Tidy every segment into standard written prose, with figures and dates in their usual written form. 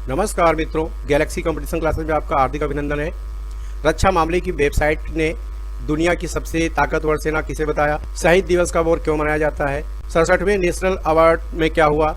नमस्कार मित्रों, Galaxy competition classes में आपका हार्दिक अभिनंदन है। रक्षा मामले की वेबसाइट ने दुनिया की सबसे ताकतवर सेना किसे बताया? शहीद दिवस कब और क्यों मनाया जाता है? 67वें नेशनल अवार्ड में क्या हुआ?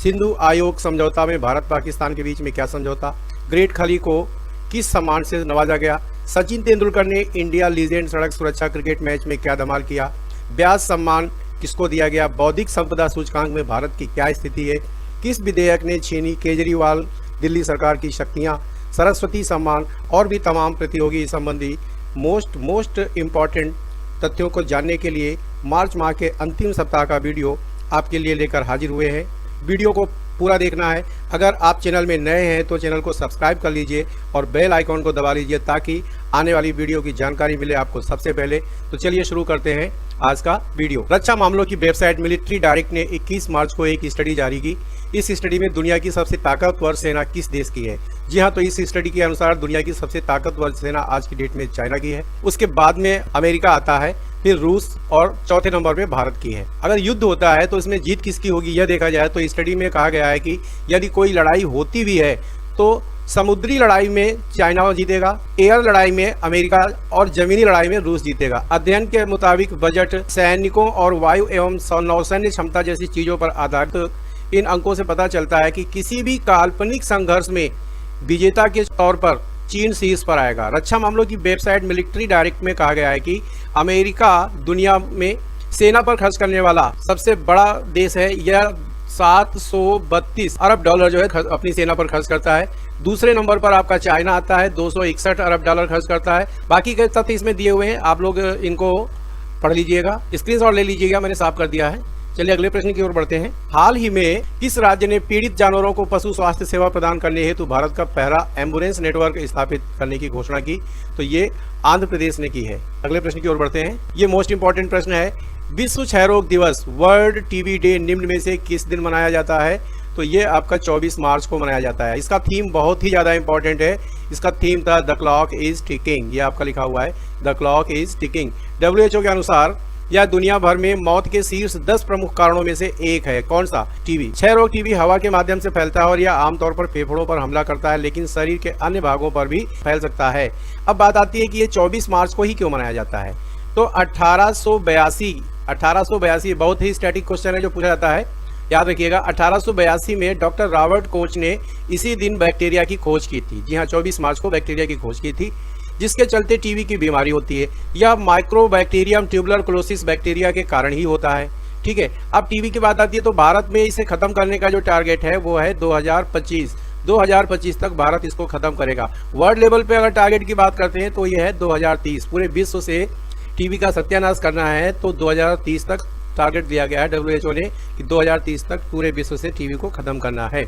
सिंधु आयोग समझौता में भारत पाकिस्तान के बीच में क्या समझौता? ग्रेट खली को किस सम्मान से नवाजा गया? सचिन तेंदुलकर ने इंडिया लीजेंड सड़क सुरक्षा क्रिकेट मैच में क्या धमाल किया? ब्याज सम्मान किसको दिया गया? बौद्धिक संपदा सूचकांक में भारत की क्या स्थिति है? किस विधेयक ने छीनी केजरीवाल दिल्ली सरकार की शक्तियां? सरस्वती सम्मान और भी तमाम प्रतियोगी संबंधी मोस्ट इम्पॉर्टेंट तथ्यों को जानने के लिए मार्च माह के अंतिम सप्ताह का वीडियो आपके लिए लेकर हाजिर हुए हैं। वीडियो को पूरा देखना है। अगर आप चैनल में नए हैं तो चैनल को सब्सक्राइब कर लीजिए और बेल आइकॉन को दबा लीजिए ताकि आने वाली वीडियो की जानकारी मिले आपको सबसे पहले। तो चलिए शुरू करते हैं आज का वीडियो। रक्षा मामलों की वेबसाइट मिलिट्री डायरेक्ट ने 21 मार्च को एक स्टडी जारी की। इस स्टडी में दुनिया की सबसे ताकतवर सेना किस देश की है? जी हाँ, तो इस स्टडी के अनुसार दुनिया की सबसे ताकतवर सेना आज की डेट में चाइना की है, उसके बाद में अमेरिका आता है, फिर रूस और चौथे नंबर पे भारत की है। अगर युद्ध होता है तो इसमें जीत किसकी होगी यह देखा जाए तो स्टडी में कहा गया है कि यदि कोई लड़ाई होती भी है तो समुद्री लड़ाई में चाइना जीतेगा, एयर लड़ाई में अमेरिका और जमीनी लड़ाई में रूस जीतेगा। अध्ययन के मुताबिक बजट, सैनिकों और वायु एवं नौसैन्य क्षमता जैसी चीजों पर आधारित इन अंकों से पता चलता है कि किसी भी काल्पनिक संघर्ष में विजेता के तौर पर चीन शीर्ष पर आएगा। रक्षा मामलों की वेबसाइट मिलिट्री डायरेक्ट में कहा गया है कि अमेरिका दुनिया में सेना पर खर्च करने वाला सबसे बड़ा देश है। यह 732 अरब डॉलर जो है अपनी सेना पर खर्च करता है। दूसरे नंबर पर आपका चाइना आता है, 261 अरब डॉलर खर्च करता है। बाकी के तथ्य इसमें दिए हुए हैं, आप लोग इनको पढ़ लीजिएगा, स्क्रीनशॉट ले लीजिएगा, मैंने साफ कर दिया है। चलिए अगले प्रश्न की ओर बढ़ते हैं। हाल ही में किस राज्य ने पीड़ित जानवरों को पशु स्वास्थ्य सेवा प्रदान करने हेतु भारत का पहला एम्बुलेंस नेटवर्क स्थापित करने की घोषणा की? तो ये आंध्र प्रदेश ने की है। अगले प्रश्न की ओर बढ़ते हैं। ये मोस्ट इंपॉर्टेंट प्रश्न है। विश्व क्षय रोग दिवस, वर्ल्ड टीबी डे, निम्न में से किस दिन मनाया जाता है? तो ये आपका 24 मार्च को मनाया जाता है। इसका थीम बहुत ही ज्यादा इंपॉर्टेंट है। इसका थीम था द क्लॉक इज टिकिंग। ये आपका लिखा हुआ है the clock is ticking. WHO के अनुसार यह दुनिया भर में मौत के शीर्ष 10 प्रमुख कारणों में से एक है। कौन सा? टीबी। क्षय रोग टीबी हवा के माध्यम से फैलता है और यह आमतौर पर फेफड़ों पर हमला करता है, लेकिन शरीर के अन्य भागों पर भी फैल सकता है। अब बात आती है कि ये 24 मार्च को ही क्यों मनाया जाता है? तो 1882 बहुत ही स्टैटिक क्वेश्चन है जो पूछा जाता है, याद रखिएगा। 1882 में डॉक्टर रॉबर्ट कोच ने इसी दिन बैक्टीरिया की खोज की थी। जी हाँ, 24 मार्च को बैक्टीरिया की खोज की थी, जिसके चलते टीबी की बीमारी होती है। यह माइक्रोबैक्टीरियम ट्यूबरकुलोसिस बैक्टीरिया के कारण ही होता है। ठीक है, अब टीबी की बात आती है तो भारत में इसे खत्म करने का जो टारगेट है वो है 2025 तक भारत इसको खत्म करेगा। वर्ल्ड लेवल पे अगर टारगेट की बात करते हैं तो यह है 2030। पूरे विश्व से टीबी का सत्यानाश करना है तो 2030 तक टारगेट दिया गया है WHO ने कि 2030 तक पूरे विश्व से टीबी को खत्म करना है।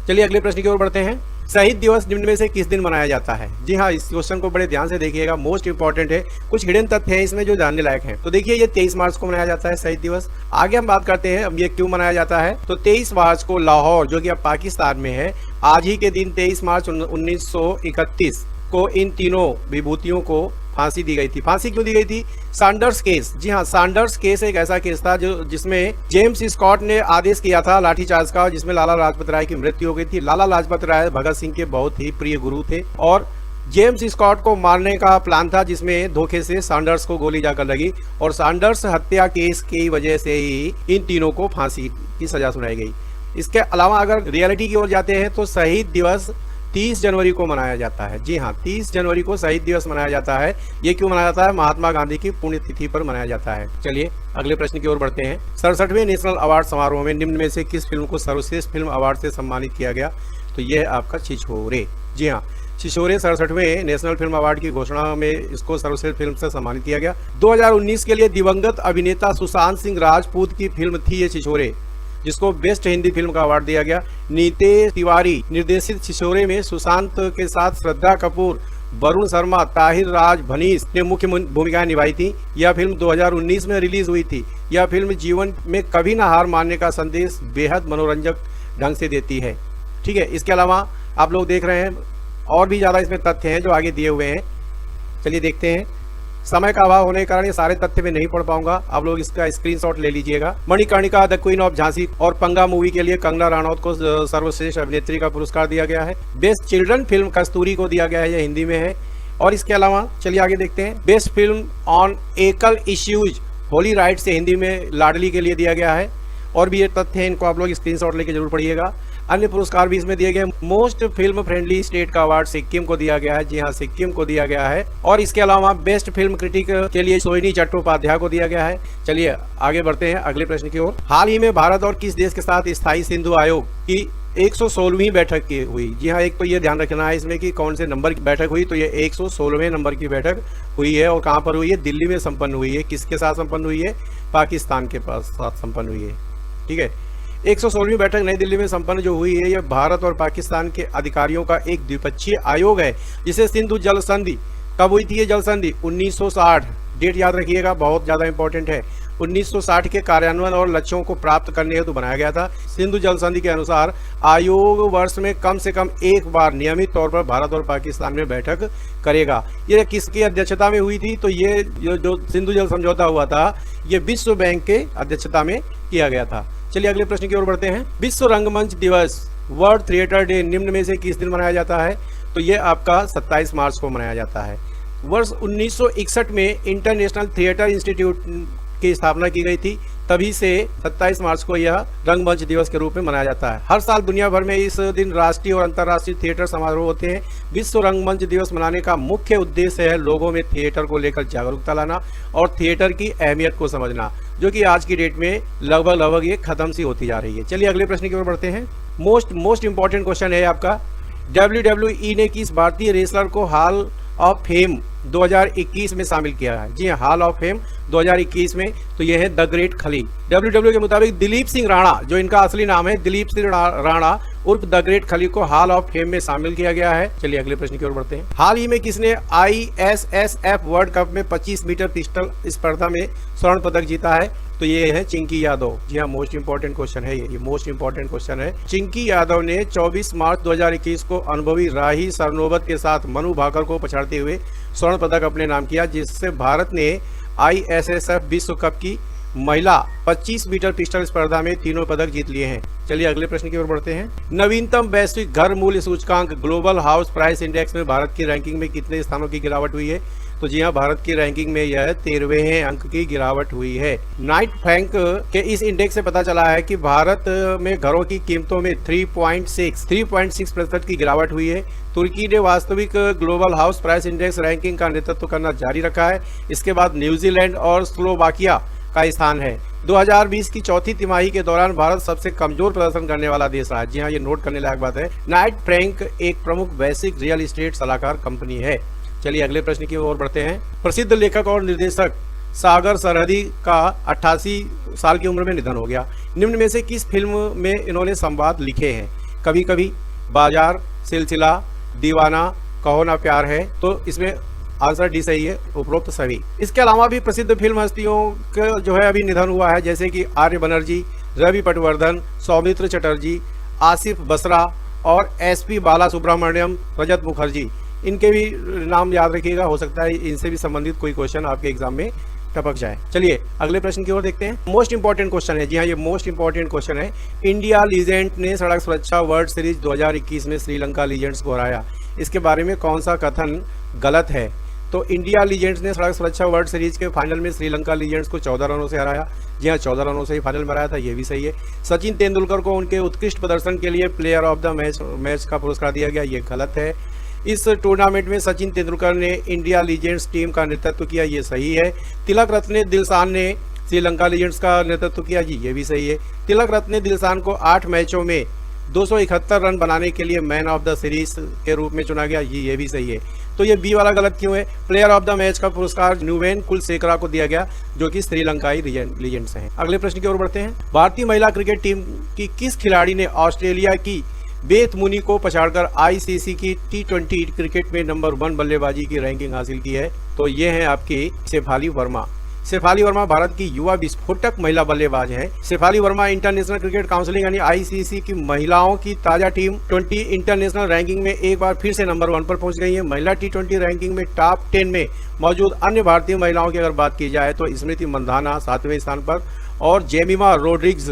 चलिए अगले प्रश्न की ओर बढ़ते हैं। शहीद दिवस निम्न में से किस दिन मनाया जाता है? जी हाँ, इस क्वेश्चन को बड़े ध्यान से देखिएगा, मोस्ट इंपॉर्टेंट है। कुछ हिडन तथ्य हैं इसमें जो जानने लायक हैं। तो देखिए, ये 23 मार्च को मनाया जाता है शहीद दिवस। आगे हम बात करते हैं अब ये क्यों मनाया जाता है। तो 23 मार्च को लाहौर, जो कि अब पाकिस्तान में है, आज ही के दिन 23 मार्च 1931 को इन तीनों विभूतियों को फांसी दी गई थी। फांसी क्यों दी गई थी? Sanders case. जी हाँ, सैंडर्स केस एक ऐसा केस था जिसमें जेम्स स्कॉट ने आदेश किया था लाठीचार्ज का, जिसमें लाला लाजपत राय की मृत्यु हो गई थी। लाला लाजपत राय भगत सिंह के बहुत ही प्रिय गुरु थे और जेम्स स्कॉट को मारने का प्लान था, जिसमें धोखे से सैंडर्स को गोली जाकर लगी और सैंडर्स हत्या केस की वजह से ही इन तीनों को फांसी की सजा सुनाई गई। इसके अलावा अगर रियलिटी की ओर जाते हैं तो शहीद दिवस 30 जनवरी को मनाया जाता है। जी हाँ, 30 जनवरी को शहीद दिवस मनाया जाता है। ये क्यों मनाया जाता है? महात्मा गांधी की पुण्यतिथि पर मनाया जाता है। चलिए अगले प्रश्न की ओर बढ़ते हैं। 67वें नेशनल अवार्ड समारोह में निम्न में से किस फिल्म को सर्वश्रेष्ठ फिल्म अवार्ड से सम्मानित किया गया? तो यह आपका छिछोरे। जी हाँ, छिछोरे 67वें नेशनल फिल्म अवार्ड की घोषणा में इसको सर्वश्रेष्ठ फिल्म से सम्मानित किया गया। 2019 के लिए दिवंगत अभिनेता सुशांत सिंह राजपूत की फिल्म थी ये छिछोरे, जिसको बेस्ट हिंदी फिल्म का अवार्ड दिया गया। नीतेश तिवारी निर्देशित छिछोरे में सुशांत के साथ श्रद्धा कपूर, वरुण शर्मा, ताहिर राज भनीस ने मुख्य भूमिकाएं निभाई थी। यह फिल्म 2019 में रिलीज हुई थी। यह फिल्म जीवन में कभी न हार मानने का संदेश बेहद मनोरंजक ढंग से देती है। ठीक है, इसके अलावा आप लोग देख रहे हैं और भी ज्यादा इसमें तथ्य हैं जो आगे दिए हुए हैं। चलिए देखते हैं। समय का अभाव होने के कारण ये सारे तथ्य मैं नहीं पढ़ पाऊंगा, आप लोग इसका स्क्रीनशॉट ले लीजिएगा। Manikarnika the queen of Jhansi और पंगा मूवी के लिए कंगना रनौत को सर्वश्रेष्ठ अभिनेत्री का पुरस्कार दिया गया है। बेस्ट चिल्ड्रन फिल्म कस्तूरी को दिया गया है, यह हिंदी में है। और इसके अलावा चलिए आगे देखते हैं। बेस्ट फिल्म ऑन एकल इश्यूज होली राइट से हिंदी में लाडली के लिए दिया गया है। और भी ये तथ्य हैं, इनको आप लोग स्क्रीनशॉट लेके जरूर पढ़िएगा। अन्य पुरस्कार भी इसमें दिए गए। मोस्ट फिल्म फ्रेंडली स्टेट का अवार्ड सिक्किम को दिया गया है, जी हाँ सिक्किम को दिया गया है। और इसके अलावा बेस्ट फिल्म क्रिटिक के लिए सोहिनी चट्टोपाध्याय को दिया गया है। चलिए आगे बढ़ते हैं अगले प्रश्न की ओर। हाल ही में भारत और किस देश के साथ स्थायी सिंधु आयोग की 116वीं बैठक की हुई? जी हाँ, एक तो ये ध्यान रखना है इसमें कि कौन से नंबर की बैठक हुई, तो ये 116वें नंबर की बैठक हुई है। और कहाँ पर हुई है? दिल्ली में संपन्न हुई है। किसके साथ संपन्न हुई है? पाकिस्तान के साथ संपन्न हुई है। ठीक है, 116वीं बैठक नई दिल्ली में संपन्न जो हुई है, यह भारत और पाकिस्तान के अधिकारियों का एक द्विपक्षीय आयोग है, जिसे सिंधु जल संधि कब हुई थी? ये जल संधि 1960, डेट याद रखिएगा, बहुत ज़्यादा इंपॉर्टेंट है। 1960 के कार्यान्वयन और लक्ष्यों को प्राप्त करने हेतु बनाया गया था। सिंधु जल संधि के अनुसार आयोग वर्ष में कम से कम एक बार नियमित तौर पर भारत और पाकिस्तान में बैठक करेगा। ये किसकी अध्यक्षता में हुई थी? तो ये जो सिंधु जल समझौता हुआ था, ये विश्व बैंक के अध्यक्षता में किया गया था। चलिए अगले प्रश्न की ओर बढ़ते हैं। विश्व रंगमंच दिवस वर्ल्ड थिएटर डे निम्न में से किस दिन मनाया जाता है? तो ये आपका 27 मार्च को मनाया जाता है। वर्ष 1961 में इंटरनेशनल थिएटर इंस्टीट्यूट की स्थापना की गई थी, तभी से 27 मार्च को यह रंगमंच दिवस के रूप में मनाया जाता है। हर साल दुनिया भर में इस दिन राष्ट्रीय और अंतर्राष्ट्रीय थिएटर समारोह होते हैं। विश्व रंगमंच दिवस मनाने का मुख्य उद्देश्य है लोगों में थिएटर को लेकर जागरूकता लाना और थिएटर की अहमियत को समझना, जो कि आज की डेट में लगभग ये खत्म सी होती जा रही है। चलिए अगले प्रश्न की ओर बढ़ते हैं। मोस्ट इंपॉर्टेंट क्वेश्चन है आपका, WWE ने किस भारतीय रेसलर को हॉल ऑफ फेम 2021 में शामिल किया है? जी हाँ, हॉल ऑफ फेम 2021 में, तो यह है द ग्रेट खली। WWE के मुताबिक दिलीप सिंह राणा, जो इनका असली नाम है दिलीप सिंह राणा उर्फ द ग्रेट खली, को हॉल ऑफ फेम में शामिल किया गया है। चलिए अगले प्रश्न की ओर बढ़ते हैं। हाल ही में किसने ISSF वर्ल्ड कप में 25 मीटर पिस्टल स्पर्धा में स्वर्ण पदक जीता है? तो ये है चिंकी यादव। जी हाँ, मोस्ट इंपॉर्टेंट क्वेश्चन है ये मोस्ट इंपॉर्टेंट क्वेश्चन है। चिंकी यादव ने 24 मार्च 2021 को अनुभवी राही सरनोबत के साथ मनु भाकर को पछाड़ते हुए स्वर्ण पदक अपने नाम किया, जिससे भारत ने ISSF विश्व कप की महिला 25 मीटर पिस्टल स्पर्धा में तीनों पदक जीत लिए हैं। चलिए अगले प्रश्न की ओर बढ़ते हैं। नवीनतम वैश्विक घर मूल्य सूचकांक ग्लोबल हाउस प्राइस इंडेक्स में भारत की रैंकिंग में कितने स्थानों की गिरावट हुई है? तो जी हाँ, भारत की रैंकिंग में यह 13वें अंक की गिरावट हुई है। नाइट फ्रैंक के इस इंडेक्स से पता चला है कि भारत में घरों की कीमतों में 3.6% की गिरावट हुई है। तुर्की ने वास्तविक global house price index ranking का नेतृत्व करना जारी रखा है। इसके बाद न्यूजीलैंड और स्लोवाकिया का स्थान है। 2020 की चौथी तिमाही के दौरान भारत सबसे कमजोर प्रदर्शन करने वाला देश रहा है। जी हाँ, ये नोट करने लायक बात है। नाइट फ्रैंक एक प्रमुख वैश्विक रियल एस्टेट सलाहकार कंपनी है। चलिए अगले प्रश्न की ओर बढ़ते हैं। प्रसिद्ध लेखक और निर्देशक सागर सरहदी का 88 साल की उम्र में निधन हो गया। निम्न में से किस फिल्म में इन्होंने संवाद लिखे हैं? कभी कभी, बाजार, सिलसिला, दीवाना, कहो ना प्यार है। तो इसमें आंसर डी सही है, उपरोक्त सभी। इसके अलावा भी प्रसिद्ध फिल्म हस्तियों का जो है अभी निधन हुआ है, जैसे कि आर्य बनर्जी, रवि पटवर्धन, सौमित्र चटर्जी, आसिफ बसरा और SP बाला सुब्रमण्यम, रजत मुखर्जी। इनके भी नाम याद रखिएगा, हो सकता है इनसे भी संबंधित कोई क्वेश्चन आपके एग्जाम में टपक जाए। चलिए अगले प्रश्न की ओर देखते हैं। मोस्ट इंपॉर्टेंट क्वेश्चन है। जी हाँ, ये मोस्ट इंपॉर्टेंट क्वेश्चन है। इंडिया लीजेंड ने सड़क सुरक्षा वर्ल्ड सीरीज 2021 में श्रीलंका लीजेंड्स को हराया। इसके बारे में कौन सा कथन गलत है? तो इंडिया लीजेंड्स ने सड़क सुरक्षा वर्ल्ड सीरीज के फाइनल में श्रीलंका लीजेंड्स को 14 रनों से हराया। जी हाँ, 14 रनों से ही फाइनल में हराया था, ये भी सही है। सचिन तेंदुलकर को उनके उत्कृष्ट प्रदर्शन के लिए प्लेयर ऑफ द मैच का पुरस्कार दिया गया, ये गलत है। इस टूर्नामेंट में सचिन तेंदुलकर ने इंडिया लीजेंड्स टीम का नेतृत्व किया, ये सही है। तिलक रत्ने दिलशान ने श्रीलंका लीजेंड्स का नेतृत्व किया, जी ये भी सही है। तिलक रत्ने दिलशान को 8 मैचों में 271 रन बनाने के लिए मैन ऑफ द सीरीज के रूप में चुना गया, ये भी सही है। तो ये बी वाला गलत क्यों है? प्लेयर ऑफ द मैच का पुरस्कार नुवेन कुलशेखरा को दिया गया, जो कि श्रीलंकाई लीजेंड्स हैं। अगले प्रश्न की ओर बढ़ते हैं। भारतीय महिला क्रिकेट टीम की किस खिलाड़ी ने ऑस्ट्रेलिया की बेथ मुनी को पछाड़कर ICC की T20 क्रिकेट में नंबर 1 बल्लेबाजी की रैंकिंग हासिल की है? तो ये है आपकी शेफाली वर्मा। शेफाली वर्मा भारत की युवा विस्फोटक महिला बल्लेबाज हैं। Shefali Verma International Cricket Council यानी आईसीसी की महिलाओं की ताजा T20 इंटरनेशनल रैंकिंग में एक बार फिर से नंबर 1 पर पहुंच गई है। महिला T20 रैंकिंग में टॉप 10 में मौजूद अन्य भारतीय महिलाओं की अगर बात की जाए तो स्मृति मंधाना 7वें स्थान पर और जेमिमा रोड्रिग्स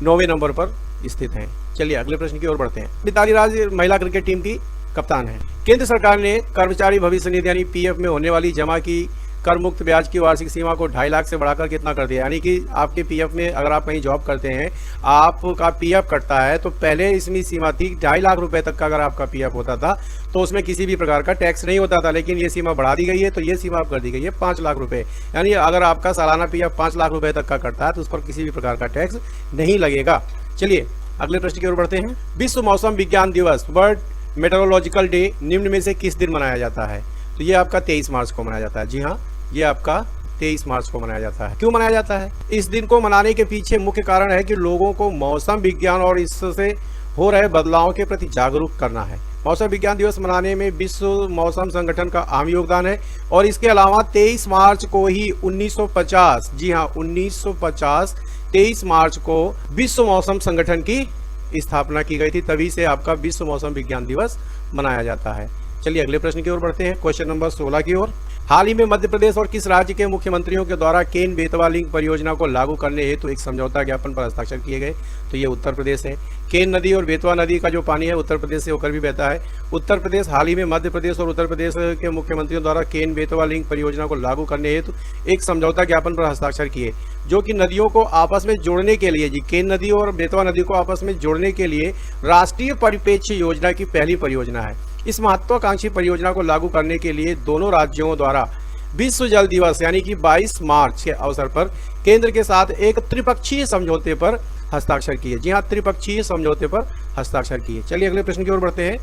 9वें नंबर पर स्थित हैं। चलिए अगले प्रश्न की ओर बढ़ते हैं। मिताली राज महिला क्रिकेट टीम की कप्तान है। केंद्र सरकार ने कर्मचारी भविष्य निधि यानी पीएफ में होने वाली जमा की कर मुक्त ब्याज की वार्षिक सीमा को 2.5 लाख से बढ़ाकर कितना कर दिया। यानी कि आपके पीएफ में अगर आप कहीं जॉब करते हैं, आपका पीएफ कटता है, तो पहले इसमें सीमा थी 2.5 लाख रुपए तक का अगर आपका पीएफ होता था तो उसमें किसी भी प्रकार का टैक्स नहीं होता था। लेकिन ये सीमा बढ़ा दी गई है, तो ये सीमा अब कर दी गई है 5 लाख रुपए। यानी अगर आपका सालाना पीएफ 5 लाख रुपए तक का कटता है तो उस पर किसी भी प्रकार का टैक्स नहीं लगेगा। चलिए अगले प्रश्न की ओर बढ़ते हैं। विश्व मौसम विज्ञान दिवस वर्ल्ड मेट्रोलॉजिकल डे निम्न में से किस दिन मनाया जाता है। तो ये आपका 23 मार्च को मनाया जाता है। जी हाँ, ये आपका 23 मार्च को मनाया जाता है। क्यों मनाया जाता है? इस दिन को मनाने के पीछे मुख्य कारण है कि लोगों को मौसम विज्ञान और इससे हो रहे बदलावों के प्रति जागरूक करना है। मौसम विज्ञान दिवस मनाने में विश्व मौसम संगठन का अहम योगदान है और इसके अलावा 23 मार्च को ही 1950, जी हाँ 1950 23 मार्च को विश्व मौसम संगठन की स्थापना की गई थी। तभी से आपका विश्व मौसम विज्ञान दिवस मनाया जाता है। चलिए अगले प्रश्न की ओर बढ़ते हैं, क्वेश्चन नंबर 16 की ओर। हाल ही में मध्य प्रदेश और किस राज्य के मुख्यमंत्रियों के द्वारा केन बेतवा लिंक परियोजना को लागू करने हेतु एक समझौता ज्ञापन पर हस्ताक्षर किए गए। तो ये उत्तर प्रदेश है। केन नदी और बेतवा नदी का जो पानी है उत्तर प्रदेश से होकर भी बहता है। उत्तर प्रदेश हाल ही में मध्य प्रदेश और उत्तर प्रदेश के मुख्यमंत्रियों द्वारा केन बेतवा लिंक परियोजना को लागू करने हेतु एक समझौता ज्ञापन पर हस्ताक्षर किए, जो कि नदियों को आपस में जोड़ने के लिए, जी केन नदी और बेतवा नदी को आपस में जोड़ने के लिए राष्ट्रीय परिप्रेक्ष्य योजना की पहली परियोजना है। इस महत्वाकांक्षी परियोजना को लागू करने के लिए दोनों राज्यों द्वारा विश्व जल दिवस यानी कि 22 मार्च के अवसर पर केंद्र के साथ एक त्रिपक्षीय समझौते पर हस्ताक्षर किए। जी हाँ, त्रिपक्षीय समझौते पर हस्ताक्षर किए। चलिए अगले प्रश्न की ओर बढ़ते हैं।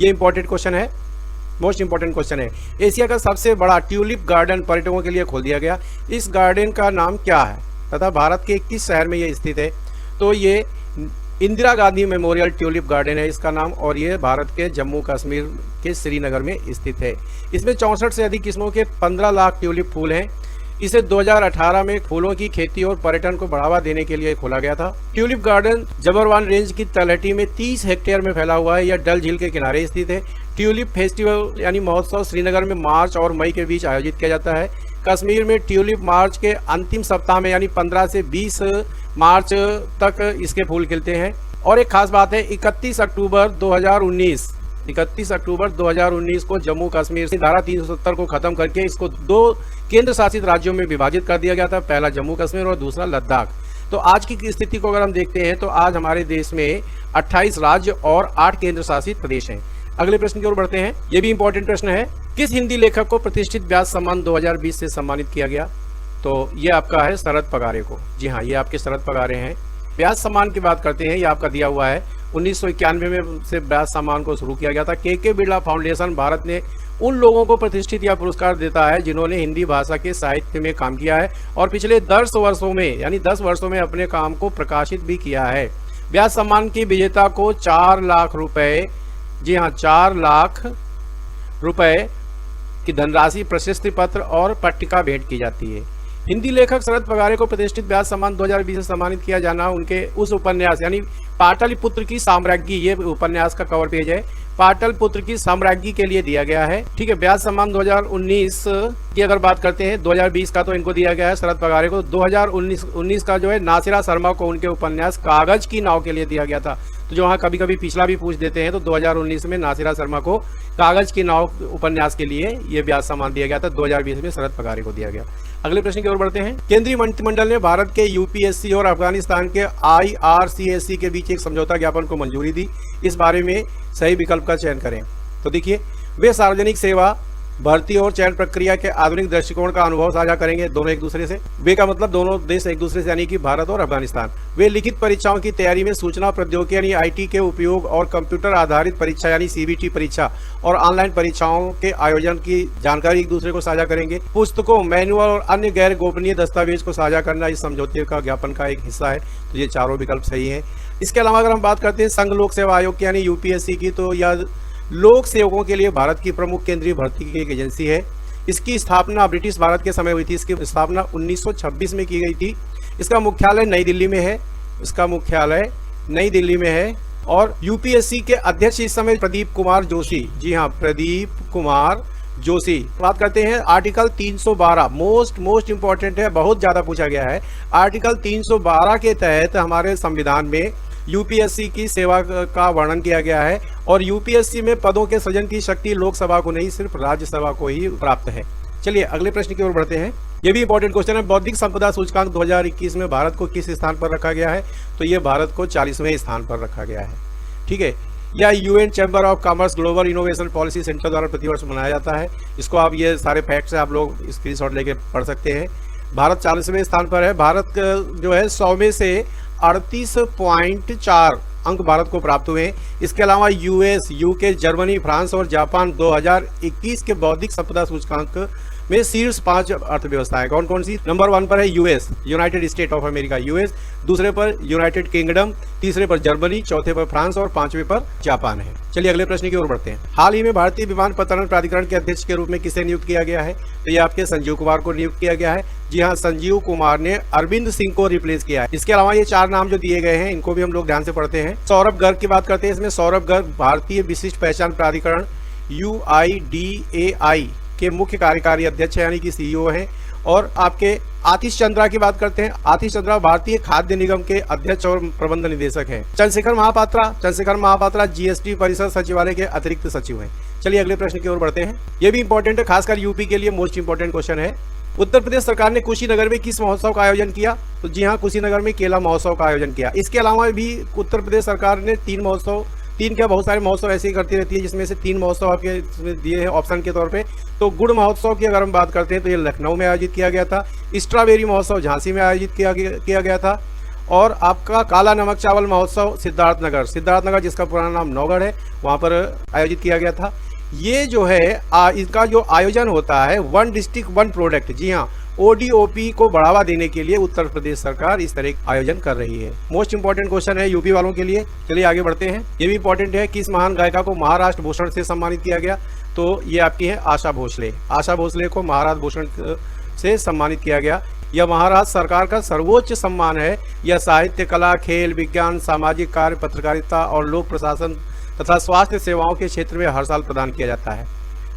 ये इंपॉर्टेंट क्वेश्चन है, मोस्ट इंपॉर्टेंट क्वेश्चन है। एशिया का सबसे बड़ा ट्यूलिप गार्डन पर्यटकों के लिए खोल दिया गया। इस गार्डन का नाम क्या है तथा भारत के किस शहर में ये स्थित है। तो ये Indira Gandhi memorial tulip garden है इसका नाम, और ये भारत के जम्मू कश्मीर के श्रीनगर में स्थित है। इसमें 64 से अधिक किस्मों के 15 लाख ट्यूलिप फूल हैं। इसे 2018 में फूलों की खेती और पर्यटन को बढ़ावा देने के लिए खोला गया था। ट्यूलिप गार्डन जबरवान रेंज की तलहटी में 30 हेक्टेयर में फैला हुआ है। यह डल झील के किनारे स्थित है। ट्यूलिप फेस्टिवल यानी महोत्सव श्रीनगर में मार्च और मई के बीच आयोजित किया जाता है। कश्मीर में ट्यूलिप मार्च के अंतिम सप्ताह में यानी 15 से 20 मार्च तक इसके फूल खिलते हैं। और एक खास बात है, 31 अक्टूबर 2019 को जम्मू कश्मीर से धारा 370 को खत्म करके इसको 2 केंद्र शासित राज्यों में विभाजित कर दिया गया था, पहला जम्मू कश्मीर और दूसरा लद्दाख। तो आज की स्थिति को अगर हम देखते हैं तो आज हमारे देश में 28 राज्य और 8 केंद्र शासित प्रदेश हैं। अगले प्रश्न की ओर बढ़ते हैं। ये भी इंपॉर्टेंट प्रश्न है। किस हिंदी लेखक को प्रतिष्ठित व्यास सम्मान 2020 से सम्मानित किया गया। तो ये आपका है शरद पगारे को। जी हाँ, ये आपके शरद पगारे हैं। व्यास सम्मान की बात करते हैं, ये आपका दिया हुआ है 1991 में से व्यास सम्मान को शुरू किया गया था। के बिरला फाउंडेशन भारत ने उन लोगों को प्रतिष्ठित या पुरस्कार देता है जिन्होंने हिंदी भाषा के साहित्य में काम किया है और पिछले 10 वर्षों में यानी 10 वर्षों में अपने काम को प्रकाशित भी किया है। व्यास सम्मान की विजेता को 4 लाख रुपए, जी हाँ 4 लाख रुपए की धनराशि, प्रशस्ति पत्र और पट्टिका भेंट की जाती है। हिंदी लेखक शरद पगारे को प्रतिष्ठित व्यास सम्मान 2020 से सम्मानित किया जाना उनके उस उपन्यास यानी पाटलिपुत्र की साम्राज्ञी, ये उपन्यास का कवर पेज है, पाटलिपुत्र की साम्राज्ञी के लिए दिया गया है। ठीक है, व्यास सम्मान 2019 की अगर बात करते हैं, 2020 का तो इनको दिया गया है शरद पगारे को। 2019 का जो है नासिरा शर्मा को उनके उपन्यास कागज की नाव के लिए दिया गया था। तो जो हाँ कभी कभी पिछला भी पूछ देते हैं, तो 2019 में नासिरा शर्मा को कागज की नाव उपन्यास के लिए ये व्यास सम्मान दिया गया था। 2020 में शरद पगारे को दिया गया। अगले प्रश्न की ओर बढ़ते हैं। केंद्रीय मंत्रिमंडल ने भारत के यूपीएससी और अफगानिस्तान के IRCSC के बीच एक समझौता ज्ञापन को मंजूरी दी। इस बारे में सही विकल्प का चयन करें। तो देखिए, वे सार्वजनिक सेवा भर्ती और चयन प्रक्रिया के आधुनिक दृष्टिकोण का अनुभव साझा करेंगे दोनों एक दूसरे से। वे का मतलब दोनों देश एक दूसरे से यानी कि भारत और अफगानिस्तान। वे लिखित परीक्षाओं की तैयारी में सूचना प्रौद्योगिकी यानी IT के उपयोग और कंप्यूटर आधारित परीक्षा यानी CBT परीक्षा और ऑनलाइन परीक्षाओं के आयोजन की जानकारी एक दूसरे को साझा करेंगे। पुस्तकों, मैनुअल और अन्य गैर गोपनीय दस्तावेज को साझा करना इस समझौते का ज्ञापन का एक हिस्सा है। तो ये चारों विकल्प सही है। इसके अलावा अगर हम बात करते हैं संघ लोक सेवा आयोग की यानी UPSC की, तो यह लोक सेवकों के लिए भारत की प्रमुख केंद्रीय भर्ती की एक एजेंसी है। इसकी स्थापना ब्रिटिश भारत के समय हुई थी। इसकी स्थापना 1926 में की गई थी। इसका मुख्यालय नई दिल्ली में है। इसका मुख्यालय नई दिल्ली में है। और यूपीएससी के अध्यक्ष इस समय प्रदीप कुमार जोशी, जी हाँ, प्रदीप कुमार जोशी। बात करते हैं आर्टिकल 312, मोस्ट इंपॉर्टेंट है, बहुत ज्यादा पूछा गया है। आर्टिकल 312 के तहत हमारे संविधान में यूपीएससी की सेवा का वर्णन किया गया है और यूपीएससी में पदों के सृजन की शक्ति लोकसभा को नहीं, सिर्फ राज्यसभा को ही प्राप्त है। चलिए अगले प्रश्न की ओर बढ़ते हैं। ये भी इंपॉर्टेंट क्वेश्चन है। बौद्धिक संपदा सूचकांक 2021 में भारत को किस स्थान पर रखा गया है? तो ये भारत को 40वें स्थान पर रखा गया है। ठीक है। यह UN chamber of commerce global innovation policy centre द्वारा प्रतिवर्ष मनाया जाता है। इसको आप, ये सारे फैक्ट्स आप लोग स्क्रीनशॉट लेके पढ़ सकते हैं। भारत 40वें स्थान पर है। भारत जो है 100 में से 38.4 अंक भारत को प्राप्त हुए हैं। इसके अलावा यूएस, यूके, जर्मनी, फ्रांस और जापान 2021 के बौद्धिक संपदा सूचकांक में शीर्ष 5 अर्थव्यवस्थाएं कौन कौन सी? नंबर 1 पर है US, United state of America, US. दूसरे पर यूनाइटेड किंगडम, तीसरे पर जर्मनी, चौथे पर फ्रांस और 5वें पर जापान है। चलिए अगले प्रश्न की ओर बढ़ते हैं। हाल ही में भारतीय विमानपत्तन प्राधिकरण के अध्यक्ष के रूप में किसे नियुक्त किया गया है? तो ये आपके संजीव कुमार को नियुक्त किया गया है। जी हाँ, संजीव कुमार ने अरविंद सिंह को रिप्लेस किया है। इसके अलावा ये 4 नाम जो दिए गए हैं इनको भी हम लोग ध्यान से पढ़ते हैं। सौरभ गर्ग की बात करते हैं। इसमें सौरभ गर्ग भारतीय विशिष्ट पहचान प्राधिकरण UIDAI के मुख्य कार्यकारी अध्यक्ष यानी कि CEO हैं। और आपके आतिश चंद्रा की बात करते हैं। आतिश चंद्रा भारतीय खाद्य निगम के अध्यक्ष और प्रबंध निदेशक हैं। चंद्रशेखर महापात्रा GST परिषद सचिवालय के अतिरिक्त सचिव हैं। चलिए अगले प्रश्न की ओर बढ़ते हैं। ये भी इंपॉर्टेंट है, खासकर यूपी के लिए मोस्ट इंपॉर्टेंट क्वेश्चन है। उत्तर प्रदेश सरकार ने कुशीनगर में किस महोत्सव का आयोजन किया? तो जी हाँ, कुशीनगर में केला महोत्सव का आयोजन किया। इसके अलावा भी उत्तर प्रदेश सरकार ने 3 महोत्सव, 3 क्या बहुत सारे महोत्सव ऐसे ही करती रहती है, जिसमें से 3 महोत्सव आपके दिए हैं ऑप्शन के तौर पे। तो गुड़ महोत्सव की अगर हम बात करते हैं तो ये लखनऊ में आयोजित किया गया था। स्ट्रॉबेरी महोत्सव झांसी में आयोजित किया गया था। और आपका काला नमक चावल महोत्सव सिद्धार्थनगर जिसका पुराना नाम नौगढ़ है, वहाँ पर आयोजित किया गया था। ये जो है इसका जो आयोजन होता है 1 डिस्ट्रिक्ट 1 प्रोडक्ट, जी हाँ, ODOP को बढ़ावा देने के लिए उत्तर प्रदेश सरकार इस तरह का आयोजन कर रही है। मोस्ट इंपॉर्टेंट क्वेश्चन है यूपी वालों के लिए। चलिए आगे बढ़ते हैं। ये भी इंपॉर्टेंट है, किस महान गायिका को महाराष्ट्र भूषण से सम्मानित किया गया? तो ये आपकी है आशा भोसले। आशा भोसले को महाराष्ट्र भूषण से सम्मानित किया गया। यह महाराष्ट्र सरकार का सर्वोच्च सम्मान है। यह साहित्य, कला, खेल, विज्ञान, सामाजिक कार्य, पत्रकारिता और लोक प्रशासन तथा स्वास्थ्य सेवाओं के क्षेत्र में हर साल प्रदान किया जाता है।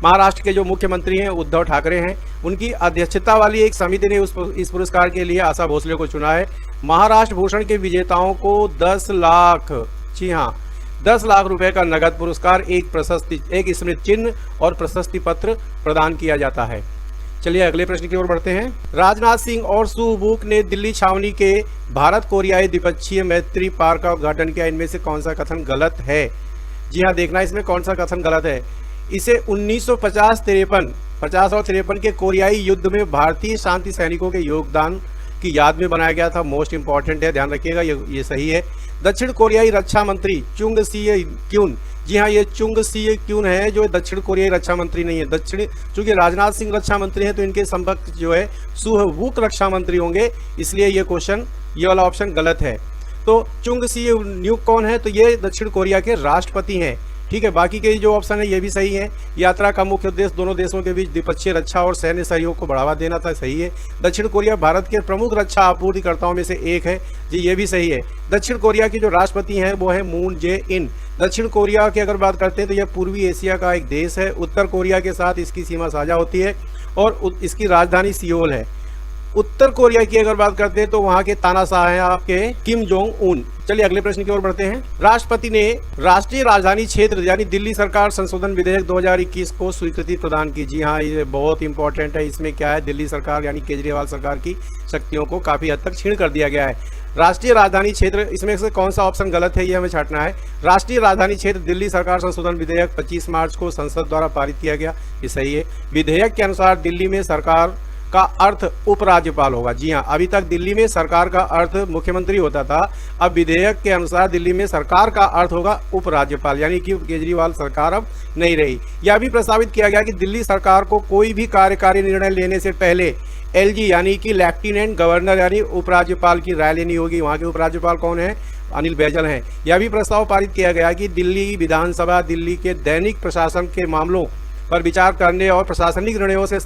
महाराष्ट्र के जो मुख्यमंत्री हैं उद्धव ठाकरे हैं, उनकी अध्यक्षता वाली एक समिति ने इस पुरस्कार के लिए आशा भोसले को चुना है। महाराष्ट्र भूषण के विजेताओं को 10 लाख, जी हाँ, 10 लाख रुपए का नगद पुरस्कार, एक स्मृति चिन्ह और प्रशस्ति पत्र प्रदान किया जाता है। चलिए अगले प्रश्न की ओर बढ़ते हैं। राजनाथ सिंह और सू वूक ने दिल्ली छावनी के भारत कोरियाई द्विपक्षीय मैत्री पार्क का उद्घाटन किया। इनमें से कौन सा कथन गलत है? जी हाँ, देखना इसमें कौन सा कथन गलत है। इसे 1950 और 53 के कोरियाई युद्ध में भारतीय शांति सैनिकों के योगदान की याद में बनाया गया था। मोस्ट इंपॉर्टेंट है, ध्यान रखिएगा, ये सही है। दक्षिण कोरियाई रक्षा मंत्री चुंग सी क्यून, जी हाँ, ये चुंग सी क्यून है, जो दक्षिण कोरियाई रक्षा मंत्री नहीं है। चूंकि राजनाथ सिंह रक्षा मंत्री हैं तो इनके समकक्ष जो है सुह वूक रक्षा मंत्री होंगे, इसलिए ये क्वेश्चन, ये वाला ऑप्शन गलत है। तो चुंग सी न्यूक कौन है? तो ये दक्षिण कोरिया के राष्ट्रपति हैं। ठीक है, बाकी के जो ऑप्शन है ये भी सही है। यात्रा का मुख्य उद्देश्य दोनों देशों के बीच द्विपक्षीय रक्षा और सैन्य सहयोग को बढ़ावा देना था, सही है। दक्षिण कोरिया भारत के प्रमुख रक्षा आपूर्तिकर्ताओं में से एक है, जी ये भी सही है। दक्षिण कोरिया के जो राष्ट्रपति हैं वो है मून जे इन। दक्षिण कोरिया की अगर बात करते हैं तो यह पूर्वी एशिया का एक देश है। उत्तर कोरिया के साथ इसकी सीमा साझा होती है और इसकी राजधानी सियोल है। उत्तर कोरिया की अगर बात करते हैं तो वहां के तानाशाह हैं आपके किम जोंग उन। चलिए अगले प्रश्न की ओर बढ़ते हैं। राष्ट्रपति ने राष्ट्रीय राजधानी क्षेत्र यानी दिल्ली सरकार संशोधन विधेयक 2021 को स्वीकृति प्रदान की। जी हाँ, ये बहुत इंपॉर्टेंट है। इसमें क्या है, दिल्ली सरकार यानी केजरीवाल सरकार की शक्तियों को काफी हद तक छीन कर दिया गया है। राष्ट्रीय राजधानी क्षेत्र, इसमें से कौन सा ऑप्शन गलत है ये हमें छांटना है। राष्ट्रीय राजधानी क्षेत्र दिल्ली सरकार संशोधन विधेयक 25 मार्च को संसद द्वारा पारित किया गया, ये सही है। विधेयक के अनुसार दिल्ली में सरकार का अर्थ उपराज्यपाल होगा। जी हाँ, अभी तक दिल्ली में सरकार का अर्थ मुख्यमंत्री होता था, अब विधेयक के अनुसार दिल्ली में सरकार का अर्थ होगा उपराज्यपाल, यानी कि केजरीवाल सरकार अब नहीं रही। यह भी प्रस्तावित किया गया कि दिल्ली सरकार को कोई भी कार्यकारी निर्णय लेने से पहले LG यानी कि लेफ्टिनेंट गवर्नर यानी उपराज्यपाल की राय लेनी होगी। वहाँ के उपराज्यपाल कौन है? अनिल बैजल हैं। यह भी प्रस्ताव पारित किया गया कि दिल्ली विधानसभा दिल्ली के दैनिक प्रशासन के मामलों पर विचार करने और प्रशासनिक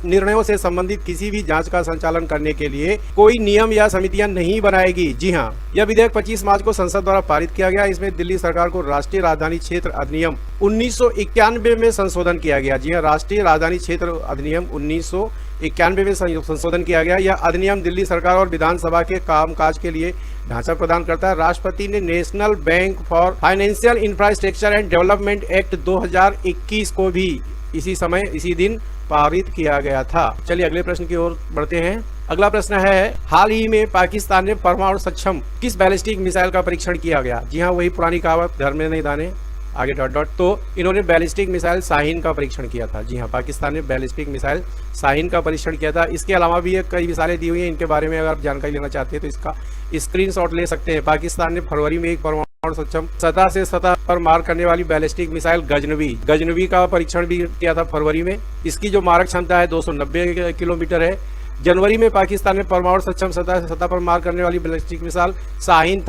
निर्णयों से संबंधित किसी भी जांच का संचालन करने के लिए कोई नियम या समितियां नहीं बनाएगी। जी हां, यह विधेयक 25 मार्च को संसद द्वारा पारित किया गया। इसमें दिल्ली सरकार को राष्ट्रीय राजधानी क्षेत्र अधिनियम 1991 में संशोधन किया गया। जी हां, राष्ट्रीय राजधानी क्षेत्र अधिनियम 1991 में संशोधन किया गया। यह अधिनियम दिल्ली सरकार और विधानसभा के कामकाज के लिए ढांचा प्रदान करता है। राष्ट्रपति ने national bank for financial infrastructure and development act 2021 को भी इसी दिन पारित किया गया था। चलिए अगले प्रश्न की ओर बढ़ते हैं। अगला प्रश्न है, हाल ही में पाकिस्तान ने परमाणु सक्षम किस बैलिस्टिक मिसाइल का परीक्षण किया गया? जी हाँ, वही पुरानी कहावत, घर में नहीं दाने आगे डॉट डॉट। तो इन्होंने बैलिस्टिक मिसाइल शाहीन का परीक्षण किया था। जी हाँ, पाकिस्तान ने बैलिस्टिक मिसाइल शाहीन का परीक्षण किया था। इसके अलावा भी कई मिसाइलें दी हुई हैं, इनके बारे में अगर आप जानकारी लेना चाहते हैं तो इसका स्क्रीनशॉट ले सकते हैं। पाकिस्तान ने फरवरी में एक परमाणु सक्षम सतह से सतह पर मार करने वाली बैलिस्टिक मिसाइल गजनवी का परीक्षण भी किया था फरवरी में। इसकी जो मारक क्षमता है 290 किलोमीटर है। जनवरी में पाकिस्तान ने परमाणु सक्षम सतह से सतह पर मार करने वाली बैलिस्टिक मिसाइल शाहीन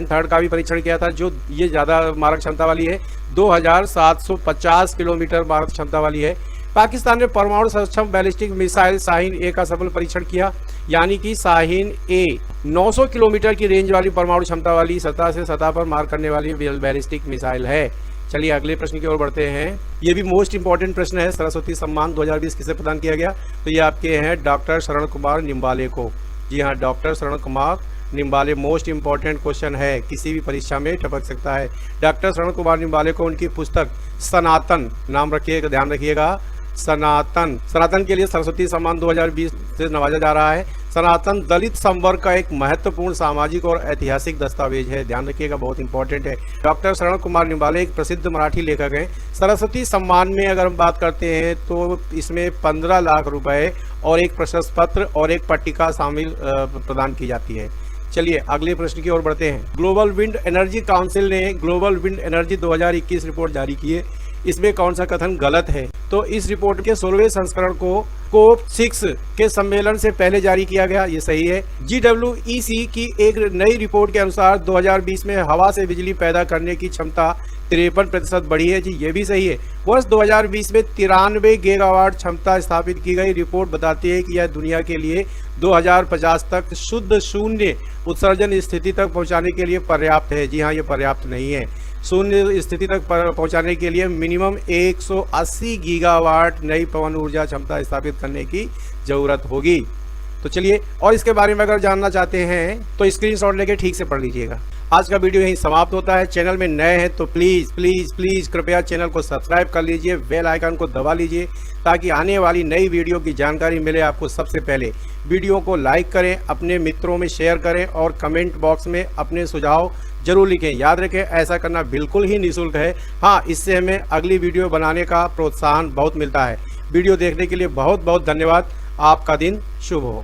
थर्ड का भी परीक्षण किया था, जो ये ज्यादा मारक क्षमता वाली है, 2750 किलोमीटर मारक क्षमता वाली है। पाकिस्तान ने परमाणु सक्षम बैलिस्टिक मिसाइल शाहीन ए का सफल परीक्षण किया, यानी कि शाहीन ए 900 किलोमीटर की रेंज वाली परमाणु क्षमता वाली सतह से सतह पर मार करने वाली बैलिस्टिक मिसाइल है। चलिए अगले प्रश्न की ओर बढ़ते हैं। ये भी मोस्ट इंपॉर्टेंट प्रश्न है। सरस्वती सम्मान 2020 किसे प्रदान किया गया? तो ये आपके हैं डॉक्टर शरण कुमार निम्बाले को। जी हाँ, डॉक्टर शरण कुमार निम्बाले। मोस्ट इंपॉर्टेंट क्वेश्चन है, किसी भी परीक्षा में टपक सकता है। डॉक्टर शरण कुमार निम्बाले को उनकी पुस्तक सनातन, नाम रखिएगा, ध्यान रखिएगा, सनातन के लिए सरस्वती सम्मान 2020 से नवाजा जा रहा है। सनातन दलित संवर्ग का एक महत्वपूर्ण सामाजिक और ऐतिहासिक दस्तावेज है, ध्यान रखिएगा, बहुत इंपॉर्टेंट है। डॉक्टर शरण कुमार निम्बाले एक प्रसिद्ध मराठी लेखक हैं। सरस्वती सम्मान में अगर हम बात करते हैं तो इसमें 15 लाख रुपए और एक प्रशस्ति पत्र और एक पट्टिका शामिल प्रदान की जाती है। चलिए अगले प्रश्न की ओर बढ़ते हैं। ग्लोबल विंड एनर्जी काउंसिल ने ग्लोबल विंड एनर्जी 2021 रिपोर्ट जारी की है। इसमें कौन सा कथन गलत है? तो इस रिपोर्ट के 16वें संस्करण को COP6 के सम्मेलन से पहले जारी किया गया, ये सही है। GWEC की एक नई रिपोर्ट के अनुसार 2020 में हवा से बिजली पैदा करने की क्षमता 53% बढ़ी है। जी, ये भी सही है। वर्ष 2020 में 93 गीगावाट क्षमता स्थापित की गई। रिपोर्ट बताती है कि यह दुनिया के लिए 2050 तक शुद्ध शून्य उत्सर्जन स्थिति तक पहुंचाने के लिए पर्याप्त है। जी हाँ, ये पर्याप्त नहीं है। शून्य स्थिति तक पहुंचाने के लिए मिनिमम 180 गीगावाट नई पवन ऊर्जा क्षमता स्थापित करने की जरूरत होगी। तो चलिए, और इसके बारे में अगर जानना चाहते हैं तो स्क्रीनशॉट लेके ठीक से पढ़ लीजिएगा। आज का वीडियो यहीं समाप्त होता है। चैनल में नए हैं तो प्लीज़ प्लीज़ प्लीज़ कृपया चैनल को सब्सक्राइब कर लीजिए, बेल आइकन को दबा लीजिए, ताकि आने वाली नई वीडियो की जानकारी मिले आपको सबसे पहले। वीडियो को लाइक करें, अपने मित्रों में शेयर करें और कमेंट बॉक्स में अपने सुझाव जरूर लिखें। याद रखें, ऐसा करना बिल्कुल ही निःशुल्क है। हाँ, इससे हमें अगली वीडियो बनाने का प्रोत्साहन बहुत मिलता है। वीडियो देखने के लिए बहुत बहुत धन्यवाद। आपका दिन शुभ हो।